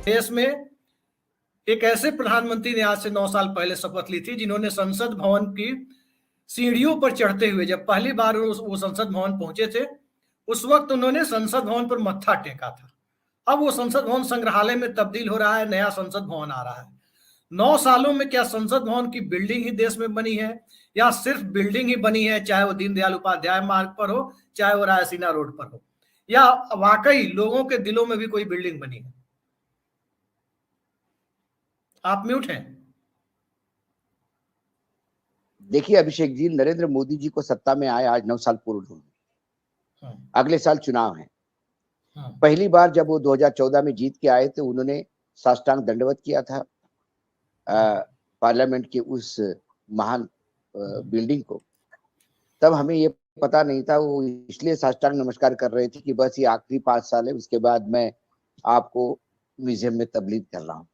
देश में एक ऐसे प्रधानमंत्री ने आज से 9 साल पहले शपथ ली थी जिन्होंने संसद भवन की सीढ़ियों पर चढ़ते हुए, जब पहली बार वो संसद भवन पहुंचे थे, उस वक्त उन्होंने संसद भवन पर मत्था टेका था। अब वो संसद भवन संग्रहालय में तब्दील हो रहा है, नया संसद भवन आ रहा है। 9 सालों में क्या संसद भवन की बिल्डिंग ही देश में बनी है, या सिर्फ बिल्डिंग ही बनी है, चाहे वो दीनदयाल उपाध्याय मार्ग पर हो, चाहे वो रायसीना रोड पर हो, या वाकई लोगों के दिलों में भी कोई बिल्डिंग बनी है? आप म्यूट हैं। देखिए अभिषेक जी, नरेंद्र मोदी जी को सत्ता में आए आज 9 साल पूर्ण हुए। अगले साल चुनाव है। पहली बार जब वो 2014 में जीत के आए तो उन्होंने साष्टांग दंडवत किया था पार्लियामेंट के उस महान बिल्डिंग को। तब हमें ये पता नहीं था, वो इसलिए साष्टांग नमस्कार कर रहे थे कि बस ये आखिरी 5 साल है, उसके बाद मैं आपको म्यूजियम में तब्दील कर रहा हूँ।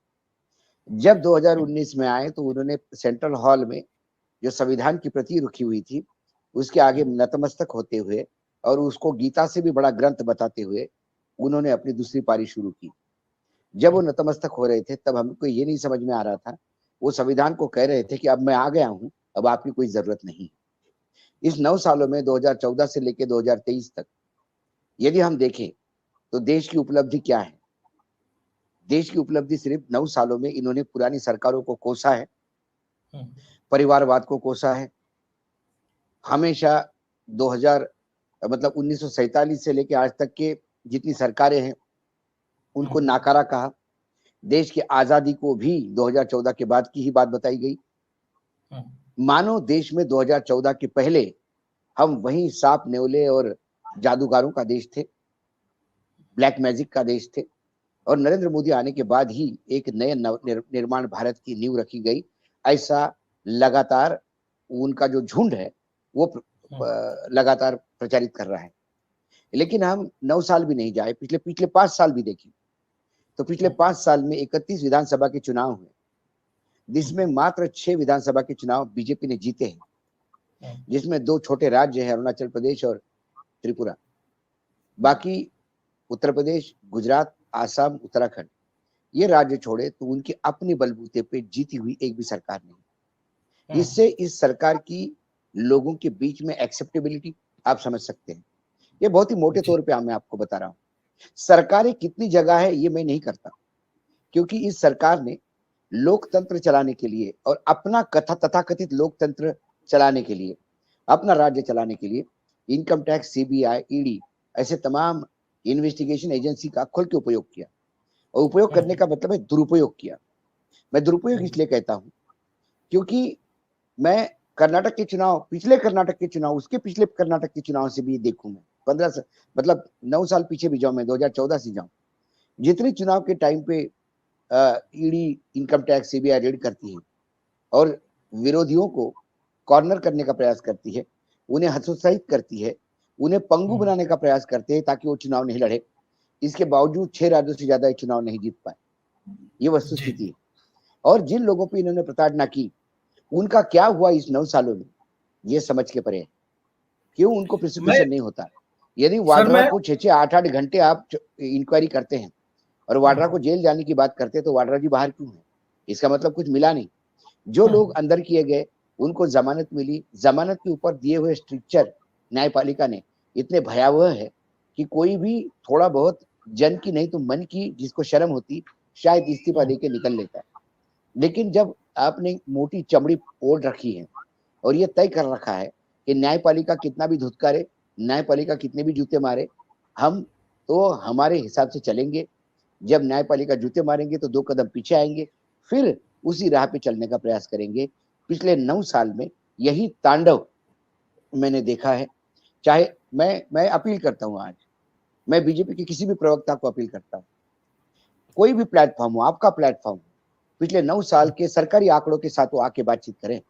जब 2019 में आए तो उन्होंने सेंट्रल हॉल में जो संविधान की प्रति रखी हुई थी उसके आगे नतमस्तक होते हुए और उसको गीता से भी बड़ा ग्रंथ बताते हुए उन्होंने अपनी दूसरी पारी शुरू की। जब वो नतमस्तक हो रहे थे तब हमको ये नहीं समझ में आ रहा था, वो संविधान को कह रहे थे कि अब मैं आ गया हूं, अब आपकी कोई जरूरत नहीं। इस 9 सालों में 2014 से लेकर 2023 तक यदि हम देखें तो देश की उपलब्धि क्या है? देश की उपलब्धि सिर्फ 9 सालों में इन्होंने पुरानी सरकारों को कोसा है, परिवारवाद को कोसा है, हमेशा 2000 मतलब 1947 से लेकर आज तक के जितनी सरकारें हैं उनको नाकारा कहा। देश की आजादी को भी 2014 के बाद की ही बात बताई गई। मानो देश में 2014 के पहले हम वही सांप नेवले और जादूगारों का देश थे, ब्लैक मैजिक का देश थे। और नरेंद्र मोदी आने के बाद ही एक नए निर्माण भारत की नींव रखी गई। ऐसा लगातार उनका जो झुंड है वो लगातार प्रचारित कर रहा है। लेकिन हम 9 साल भी नहीं जाए, पिछले 5 साल भी देखें तो पिछले 5 साल में 31 विधानसभा के चुनाव हुए, जिसमें मात्र 6 विधानसभा के चुनाव बीजेपी ने जीते हैं, जिसमें 2 छोटे राज्य हैं, अरुणाचल प्रदेश और त्रिपुरा। बाकी उत्तर प्रदेश, गुजरात, आसाम, उत्तराखंड ये राज्य छोड़े तो उनकी अपनी बलबूते पे जीती हुई एक भी सरकार नहीं। इससे इस सरकार की लोगों के बीच में एक्सेप्टेबिलिटी आप समझ सकते हैं। ये बहुत ही मोटे तौर पे मैं आपको बता रहा हूँ। सरकारें कितनी जगह है ये मैं नहीं करता, क्योंकि इस सरकार ने लोकतंत्र चलाने के लिए और अपना तथाकथित लोकतंत्र चलाने के लिए, अपना राज्य चलाने के लिए इनकम टैक्स, सीबीआई, ईडी ऐसे तमाम इन्वेस्टिगेशन एजेंसी का खुल के उपयोग किया। और उपयोग करने का मतलब है दुरुपयोग किया। मैं दुरुपयोग इसलिए कहता हूं क्योंकि मैं कर्नाटक के चुनाव, पिछले कर्नाटक के चुनाव, उसके पिछले कर्नाटक के चुनाव से भी देखूं, मैं 15 से मतलब 9 साल पीछे भी जाऊं, मैं 2014 से जाऊं, जितने चुनाव के टाइम पे ED, income tax, CBI red करती है और विरोधियों को कॉर्नर करने का प्रयास करती है, उन्हें हतोत्साहित करती है, उन्हें पंगु बनाने का प्रयास करते हैं ताकि वो चुनाव नहीं लड़े। इसके बावजूद 6 राज्यों से ज्यादा चुनाव नहीं जीत पाए। ये वस्तुस्थिति है। और जिन लोगों पे इन्होंने प्रताड़ना की उनका क्या हुआ इस 9 सालों में, ये समझ के परे है। क्यों उनको प्रोसिक्यूशन नहीं होता? यदि वाड्रा को 6-6, 8-8 घंटे आप इंक्वायरी करते हैं और वाड्रा को जेल जाने की बात करते हैं तो वाड्रा जी बाहर क्यों है? इसका मतलब कुछ मिला नहीं। जो लोग अंदर किए गए उनको जमानत मिली। जमानत के ऊपर दिए हुए स्ट्रिक्चर न्यायपालिका ने इतने भयावह है कि कोई भी थोड़ा बहुत जन की नहीं तो मन की जिसको शर्म होती शायद इस्तीफा देके निकल लेता है। लेकिन जब आपने मोटी चमड़ी ओढ़ रखी है और ये तय कर रखा है कि न्यायपालिका कितना भी धुतकारे, न्यायपालिका कितने भी जूते मारे, हम तो हमारे हिसाब से चलेंगे। जब न्यायपालिका जूते मारेंगे तो 2 कदम पीछे आएंगे, फिर उसी राह पे चलने का प्रयास करेंगे। पिछले 9 साल में यही तांडव मैंने देखा है। चाहे मैं अपील करता हूं, आज मैं बीजेपी के किसी भी प्रवक्ता को अपील करता हूं, कोई भी प्लेटफॉर्म हो, आपका प्लेटफॉर्म, पिछले 9 साल के सरकारी आंकड़ों के साथ वो आके बातचीत करें।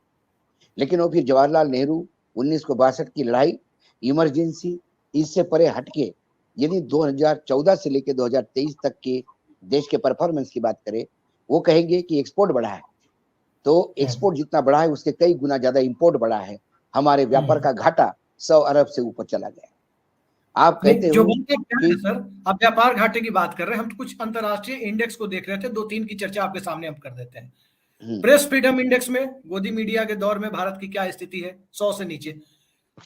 लेकिन वो फिर जवाहरलाल नेहरू, 1962 की लड़ाई, इमरजेंसी, इससे परे हटके यदि 2014 से लेकर 2023 तक के देश के परफॉर्मेंस की बात करें, वो कहेंगे कि एक्सपोर्ट बढ़ा है। तो एक्सपोर्ट जितना बढ़ा है उसके कई गुना ज्यादा इंपोर्ट बढ़ा है। हमारे व्यापार का घाटा 100 अरब से ऊपर चला गया। आप कहते जो हो बात आप कह रहे कि हैं सर, आप व्यापार घाटे की बात कर रहे हैं, हम तो कुछ अंतर्राष्ट्रीय इंडेक्स को देख रहे थे, 2-3 की चर्चा आपके सामने हम कर देते हैं। प्रेस फ्रीडम इंडेक्स में गोदी मीडिया के दौर में भारत की क्या स्थिति है? 100 से नीचे।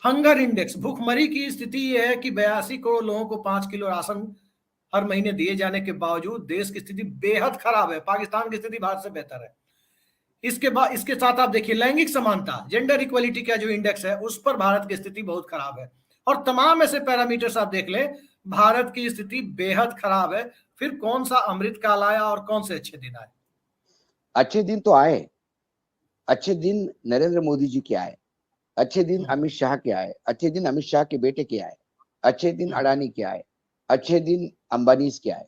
हंगर इंडेक्स, भूखमरी की स्थिति ये है कि 82 करोड़ लोगों को 5 किलो राशन हर महीने दिए जाने के बावजूद देश की स्थिति बेहद खराब है। पाकिस्तान की स्थिति भारत से बेहतर है। इसके बाद इसके साथ आप देखिए लैंगिक समानता, जेंडर इक्वलिटी का जो इंडेक्स है उस पर भारत की स्थिति बहुत खराब है। और तमाम ऐसे पैरामीटर्स आप देख लें, भारत की स्थिति बेहद खराब है। फिर कौन सा अमृत काल आया और कौन से अच्छे दिन आए? अच्छे दिन तो आए, अच्छे दिन नरेंद्र मोदी जी के आए, अच्छे दिन अमित शाह के आए, अच्छे दिन अमित शाह के बेटे के आए, अच्छे दिन अडानी के आए, अच्छे दिन अंबानी के आए,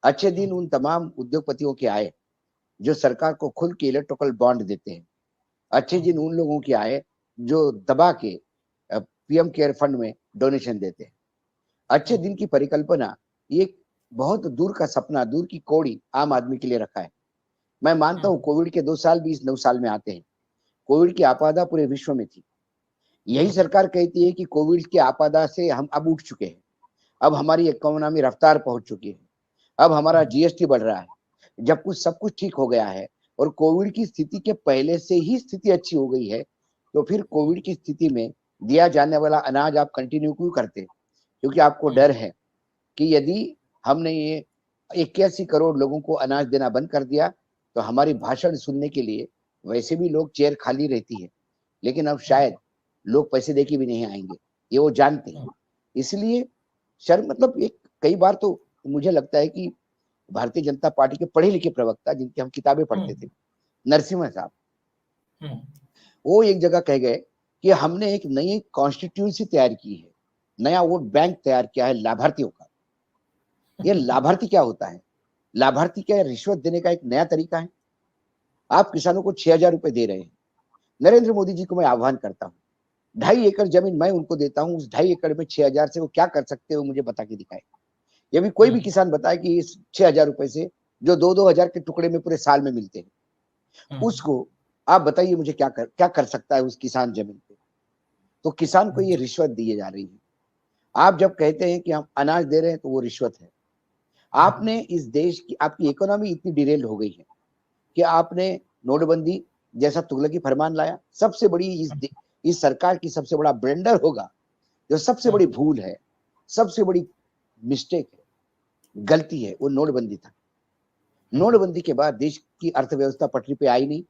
अच्छे दिन उन तमाम उद्योगपतियों के आए जो सरकार को खुल के इलेक्ट्रिकल बॉन्ड देते हैं। अच्छे दिन उन लोगों के आए जो दबा के पीएम केयर फंड में डोनेशन देते हैं। अच्छे दिन की परिकल्पना ये बहुत दूर का सपना, दूर की कौड़ी आम आदमी के लिए रखा है। मैं मानता हूँ कोविड के 2 साल भी इस 9 साल में आते हैं। कोविड की आपदा पूरे विश्व में थी। यही सरकार कहती है कि कोविड की आपदा से हम अब उठ चुके हैं, अब हमारी इकोनॉमी रफ्तार पहुंच चुकी है, अब हमारा जीएसटी बढ़ रहा है। जब कुछ सब कुछ ठीक हो गया है और कोविड की स्थिति के पहले से ही स्थिति अच्छी हो गई है, तो फिर कोविड की स्थिति में दिया जाने वाला अनाज आप कंटिन्यू क्यों करते? क्योंकि आपको डर है कि यदि हमने ये 81 करोड़ लोगों को अनाज देना बंद कर दिया तो हमारी भाषण सुनने के लिए वैसे भी लोग चेयर खाली रहती है, लेकिन अब शायद लोग पैसे देके भी नहीं आएंगे, ये वो जानते हैं। इसलिए शर्म मतलब एक कई बार तो मुझे लगता है कि भारतीय जनता पार्टी के पढ़े लिखे प्रवक्ता जिनकी हम किताबें पढ़ते थे, नरसिम्हा साहब, वो एक जगह कह गए कि हमने एक नई कॉन्स्टिट्यूंसी तैयार की है, नया वोट बैंक तैयार किया है लाभार्थियों का। ये लाभार्थी क्या होता है? लाभार्थी क्या रिश्वत देने का एक नया तरीका है? आप किसानों को 6,000 रुपए दे रहे हैं। नरेंद्र मोदी जी को मैं आह्वान करता हूँ, 2.5 एकड़ जमीन मैं उनको देता हूँ, उस 2.5 एकड़ में 6,000 से वो क्या कर सकते हो मुझे बता के दिखाए। ये भी कोई भी किसान बताए कि इस 6,000 रुपए से जो 2-2 हजार के टुकड़े में पूरे साल में मिलते हैं, उसको आप बताइए मुझे क्या कर सकता है उस किसान जमीन पे? तो किसान को ये रिश्वत दी जा रही है। आप जब कहते हैं कि हम अनाज दे रहे हैं तो वो रिश्वत है। आपने इस देश की, आपकी इकोनॉमी इतनी डिरेल हो गई है कि आपने नोटबंदी जैसा तुगलकी फरमान लाया। सबसे बड़ी इस सरकार की सबसे बड़ा ब्लेंडर होगा, जो सबसे बड़ी भूल है, सबसे बड़ी मिस्टेक है, गलती है, वो नोटबंदी था। नोटबंदी के बाद देश की अर्थव्यवस्था पटरी पे आई नहीं।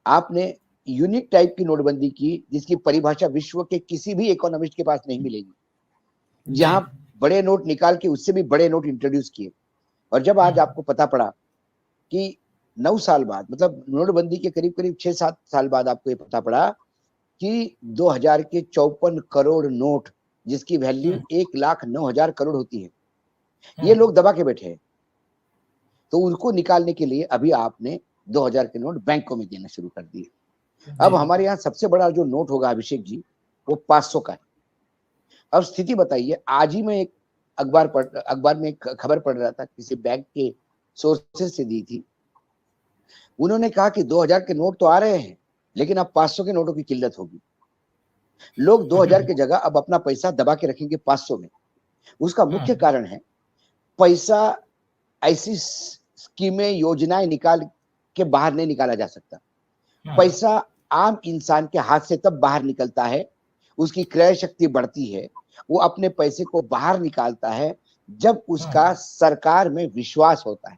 आपने यूनिक टाइप की नोटबंदी की जिसकी परिभाषा विश्व के किसी भी इकोनॉमिस्ट के पास नहीं मिलेगी, जहां बड़े नोट निकाल के उससे भी बड़े नोट इंट्रोड्यूस किए। और जब आज आपको पता पड़ा कि 9 साल बाद, मतलब नोटबंदी के करीब करीब 6-7 साल बाद आपको ये पता पड़ा कि 2000 के 54 करोड़ नोट जिसकी वैल्यू 1,09,000 करोड़ होती है, ये लोग दबा के बैठे हैं। तो उनको निकालने के लिए अभी आपने 2000 के नोट बैंकों में देना शुरू कर दिए। अब हमारे यहाँ सबसे बड़ा जो नोट होगा अभिषेक जी, वो 500 का है। अब स्थिति बताइए, आज ही मैं एक अखबार में एक खबर पढ़ रहा था, किसी बैंक के सोर्सेस से दी थी। उन्होंने कहा कि 2000 के नोट तो आ रहे हैं, लेकिन अब 500 के नोटों की किल्लत होगी। लोग 2000 की जगह अब अपना पैसा दबा के रखेंगे 500 में। उसका मुख्य कारण है पैसा ऐसी स्कीमें, योजनाएं निकाल के बाहर नहीं निकाला जा सकता। पैसा आम इंसान के हाथ से तब बाहर निकलता है, उसकी क्रय शक्ति बढ़ती है, वो अपने पैसे को बाहर निकालता है जब उसका सरकार में विश्वास होता है,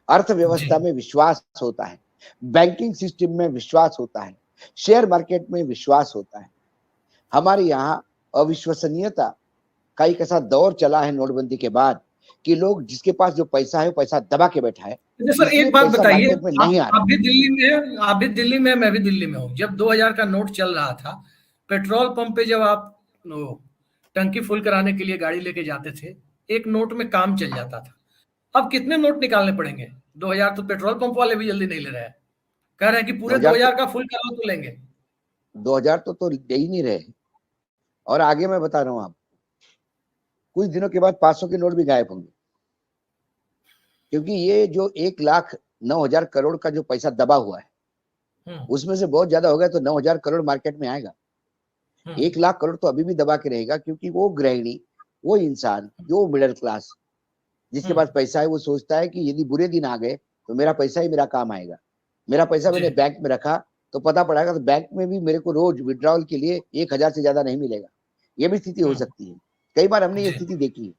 अर्थव्यवस्था में विश्वास होता है, बैंकिंग सिस्टम में विश्वास होता है, शेयर मार्केट में विश्वास होता है। हमारे यहाँ अविश्वसनीयता का एक ऐसा दौर चला है नोटबंदी के बाद कि लोग जिसके पास जो पैसा है वो पैसा दबा के बैठा है। सर एक बात बताइए, आप भी दिल्ली में, मैं भी दिल्ली में हूँ। जब 2000 का नोट चल रहा था, पेट्रोल पंप पे जब आप टंकी फुल कराने के लिए गाड़ी लेके जाते थे, एक नोट में काम चल जाता था। अब कितने नोट निकालने पड़ेंगे? 2000 तो पेट्रोल पंप वाले भी जल्दी नहीं ले रहे हैं, कह रहे हैं कि पूरे 2000 का फुल कराओ तो लेंगे। 2000 तो दे ही नहीं रहे। और आगे मैं बता रहा हूँ आपको, कुछ दिनों के बाद 500 के नोट भी गायब होंगे, क्योंकि ये जो 1,09,000 करोड़ का जो पैसा दबा हुआ है, उसमें से बहुत ज्यादा हो गया तो 9,000 करोड़ मार्केट में आएगा। 1 लाख करोड़ तो अभी भी दबा के रहेगा, क्योंकि वो गृहिणी वो इंसान जो मिडिल क्लास, जिसके पास पैसा है, वो सोचता है कि यदि बुरे दिन आ गए तो मेरा पैसा ही मेरा काम आएगा। मेरा पैसा मैंने बैंक में रखा तो पता पड़ेगा तो बैंक में भी मेरे को रोज विड्रॉल के लिए 1000 से ज्यादा नहीं मिलेगा। ये भी स्थिति हो सकती है। कई बार हमने ये स्थिति देखी है।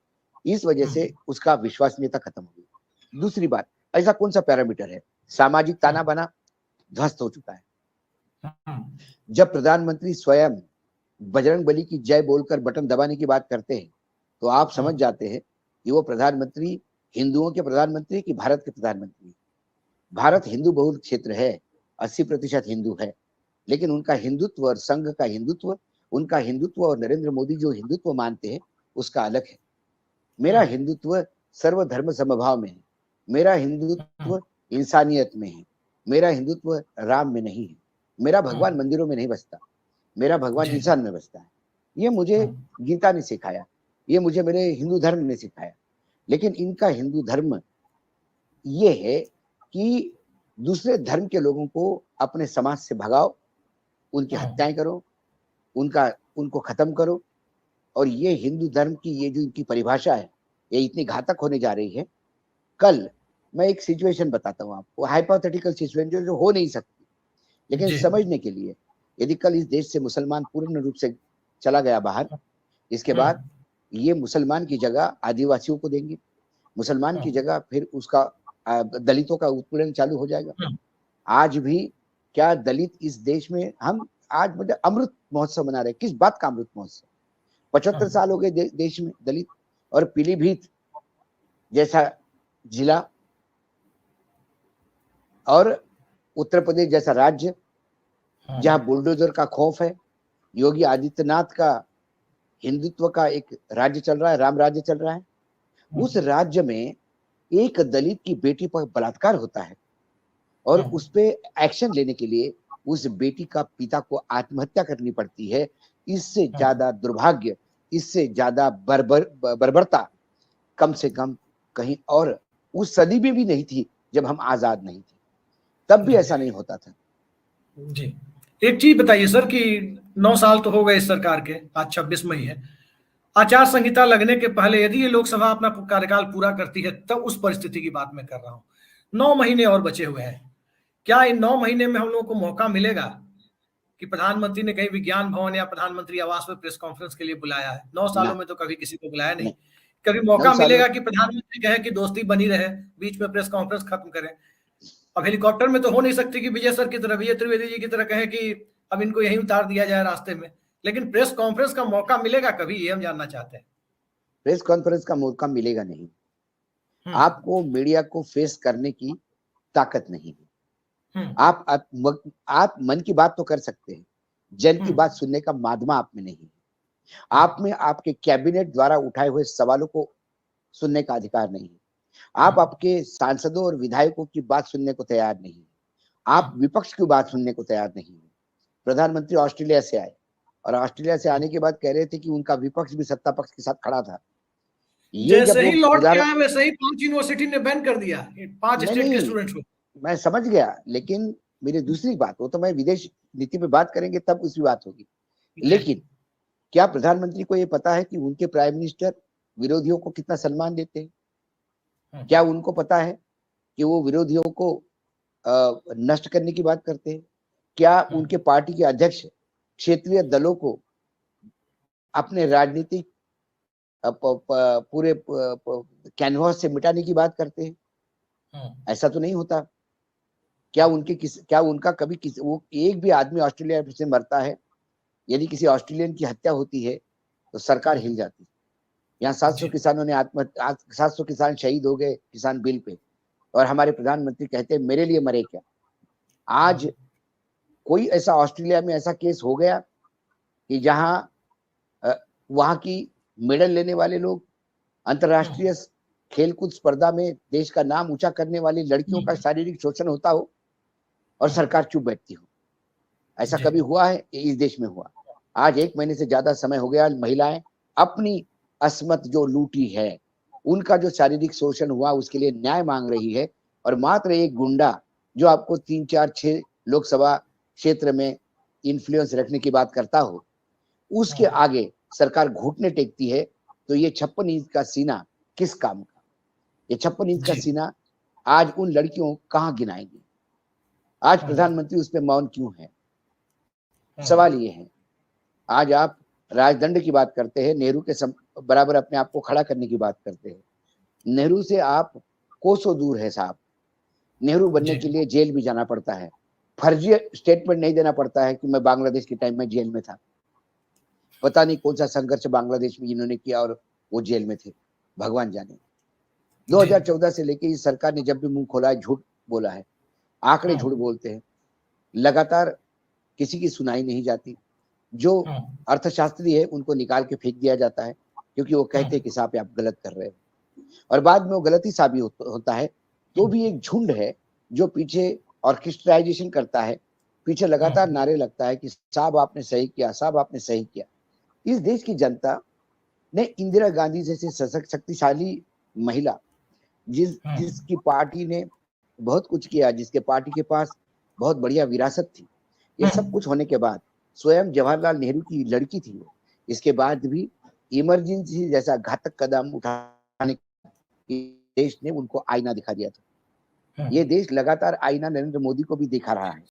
इस वजह से उसका विश्वसनीयता खत्म हो गई। दूसरी बात, ऐसा कौन सा पैरामीटर है? सामाजिक ताना बाना ध्वस्त हो चुका है। जब प्रधानमंत्री स्वयं बजरंगबली की जय बोलकर बटन दबाने की बात करते हैं तो आप समझ जाते हैं कि वो प्रधानमंत्री हिंदुओं के प्रधानमंत्री कि भारत के प्रधानमंत्री। भारत हिंदू बहुल क्षेत्र है, 80% हिंदू है, लेकिन उनका हिंदुत्व और संघ का हिंदुत्व, उनका हिंदुत्व और नरेंद्र मोदी जो हिंदुत्व मानते हैं उसका अलग है। मेरा हिंदुत्व सर्वधर्म समभाव में है, मेरा हिंदुत्व इंसानियत में है, मेरा हिंदुत्व राम में नहीं है, मेरा भगवान मंदिरों में नहीं बसता, मेरा भगवान इंसान में बसता है। ये मुझे गीता ने सिखाया, ये मुझे मेरे हिंदू धर्म ने सिखाया। लेकिन इनका हिंदू धर्म ये है कि दूसरे धर्म के लोगों को अपने समाज से भगाओ, उनकी हत्याएं करो, उनको खत्म करो। और ये हिंदू धर्म की ये जो इनकी परिभाषा है ये इतनी घातक होने जा रही है। कल मैं एक सिचुएशन बताता हूँ आपको, हाइपोथेटिकल सिचुएशन जो हो नहीं सकती, लेकिन समझने के लिए, यदि कल इस देश से मुसलमान पूर्ण रूप से चला गया बाहर, इसके बाद ये मुसलमान की जगह आदिवासियों को देंगे, मुसलमान की जगह फिर उसका दलितों का उत्पीड़न चालू हो जाएगा। आज भी क्या दलित इस देश में, हम आज मतलब अमृत महोत्सव मना रहे हैं, किस बात का अमृत महोत्सव? 75 साल हो गए देश में दलित। और पीलीभीत जैसा जिला और उत्तर प्रदेश जैसा राज्य जहां बुलडोजर का खौफ है, योगी आदित्यनाथ का हिंदुत्व का एक राज्य चल रहा है, राम राज्य चल रहा है, उस राज्य में एक दलित की बेटी पर बलात्कार होता है और उस पे एक्शन लेने के लिए उस बेटी का पिता को आत्महत्या करनी पड़ती है। इससे ज्यादा दुर्भाग्य, इससे ज्यादा बर्बरता कम से कम कहीं और उस सदी में भी नहीं थी जब हम आजाद नहीं थे, तब भी ऐसा नहीं होता था। जी, एक चीज बताइए सर कि 9 साल तो हो गए इस सरकार के, आज 26 मई है। आचार संहिता लगने के पहले यदि ये लोकसभा अपना कार्यकाल पूरा करती है, तब उस परिस्थिति की बात मैं कर रहा हूँ। 9 महीने और बचे हुए हैं। क्या इन 9 महीने में हम लोगों को मौका मिलेगा कि प्रधानमंत्री ने कहीं विज्ञान भवन या प्रधानमंत्री आवास में प्रेस कॉन्फ्रेंस के लिए बुलाया है? 9 सालों में तो कभी किसी को बुलाया नहीं। कभी मौका मिलेगा कि प्रधानमंत्री कहे कि दोस्ती बनी रहे, बीच में प्रेस कॉन्फ्रेंस खत्म करें? अब हेलीकॉप्टर में तो हो नहीं सकती कि विजय सर की तरह, विजय त्रिवेदी जी की तरह कहे कि अब इनको यहीं उतार दिया जाए रास्ते में, लेकिन प्रेस कॉन्फ्रेंस का मौका मिलेगा कभी, ये हम जानना चाहते हैं। प्रेस कॉन्फ्रेंस का मौका मिलेगा नहीं। आपको मीडिया को फेस करने की ताकत नहीं है। आप मन की बात तो कर सकते हैं, जन की बात सुनने का माध्यम आप में नहीं है। आप में आपके कैबिनेट द्वारा उठाए हुए सवालों को सुनने का अधिकार नहीं है। आप आपके सांसदों और विधायकों की बात सुनने को तैयार नहीं है। आप विपक्ष की बात सुनने को तैयार नहीं है। प्रधानमंत्री ऑस्ट्रेलिया से आए और ऑस्ट्रेलिया से आने के बाद कह रहे थे कि उनका विपक्ष भी सत्ता पक्ष के साथ खड़ा था। ये जैसे ही लौट के आए वैसे ही 5 यूनिवर्सिटी ने बैन कर दिया, 5 स्टेट के स्टूडेंट्स को। मैं समझ गया, लेकिन मेरी दूसरी बात, वो तो मैं विदेश नीति में बात करेंगे तब उसकी बात होगी। लेकिन क्या प्रधानमंत्री को ये पता है कि उनके प्राइम मिनिस्टर विरोधियों को कितना सम्मान देते हैं? क्या उनको पता है कि वो विरोधियों को नष्ट करने की बात करते हैं? क्या उनके पार्टी के अध्यक्ष क्षेत्रीय दलों को अपने राजनीतिक पूरे कैनवास से मिटाने की बात करते हैं? ऐसा तो नहीं होता। क्या उनका कभी वो एक भी आदमी ऑस्ट्रेलिया से मरता है, यदि किसी ऑस्ट्रेलियन की हत्या होती है तो सरकार हिल जाती है। यहाँ 700 किसानों ने 700 किसान शहीद हो गए किसान बिल पे, और हमारे प्रधानमंत्री कहते हैं मेरे लिए मरे क्या? आज कोई ऐसा ऑस्ट्रेलिया में ऐसा केस हो गया कि जहां वहां की मेडल लेने वाले लोग, अंतरराष्ट्रीय खेलकूद स्पर्धा में देश का नाम ऊंचा करने वाली लड़कियों का शारीरिक शोषण होता हो और सरकार चुप बैठती हो? ऐसा कभी हुआ है? इस देश में हुआ। आज 1 महीने से ज्यादा समय हो गया, महिलाएं अपनी अस्मत जो लूटी है, उनका जो शारीरिक शोषण हुआ उसके लिए न्याय मांग रही है। और मात्र एक गुंडा जो आपको 3, 4, 6 लोकसभा क्षेत्र में इन्फ्लुएंस रखने की बात करता हो, उसके आगे सरकार घुटने टेकती है। तो ये 56 इंच का सीना किस काम का? ये 56 इंच का जी। सीना आज उन लड़कियों कहाँ गिनाएंगे? आज हाँ। प्रधानमंत्री उस पे मौन क्यों है? हाँ। सवाल ये है। आज आप राजदंड की बात करते हैं, नेहरू के बराबर अपने आप को खड़ा करने की बात करते हैं। नेहरू से आप कोसों दूर है साहब। नेहरू बनने जी। के लिए जेल भी जाना पड़ता है। फर्जी स्टेटमेंट नहीं देना पड़ता है कि मैं बांग्लादेश के टाइम में जेल में था। पता नहीं कौन सा संघर्ष बांग्लादेश में इन्होंने किया और वो जेल में थे, भगवान जाने। 2014 से लेके इस सरकार ने जब भी मुंह खोला है झूठ बोला है, आंकड़े हाँ। झूठ बोलते हैं, लगातार किसी की सुनाई नहीं जाती। जो हाँ। अर्थशास्त्री है उनको निकाल के फेंक दिया जाता है क्योंकि वो कहते हैं हाँ। कि साहब आप गलत कर रहे हो, और बाद में वो गलती साबित होता है। तो भी एक झुंड है जो पीछे ऑर्केस्ट्राइजेशन करता है, पीछे लगातार नारे लगता है कि साहब आपने सही किया, साहब आपने सही किया। इस देश की जनता ने इंदिरा गांधी जैसे सशक्त शक्तिशाली महिला, जिसकी पार्टी ने बहुत कुछ किया, जिसके पार्टी के पास बहुत बढ़िया विरासत थी, ये सब कुछ होने के बाद स्वयं जवाहरलाल नेहरू की लड़की थी वो, इसके बाद भी इमरजेंसी जैसा घातक कदम उठाने के देश ने उनको आईना दिखा दिया था। ये देश लगातार आईना नरेंद्र मोदी को भी दिखा रहा है।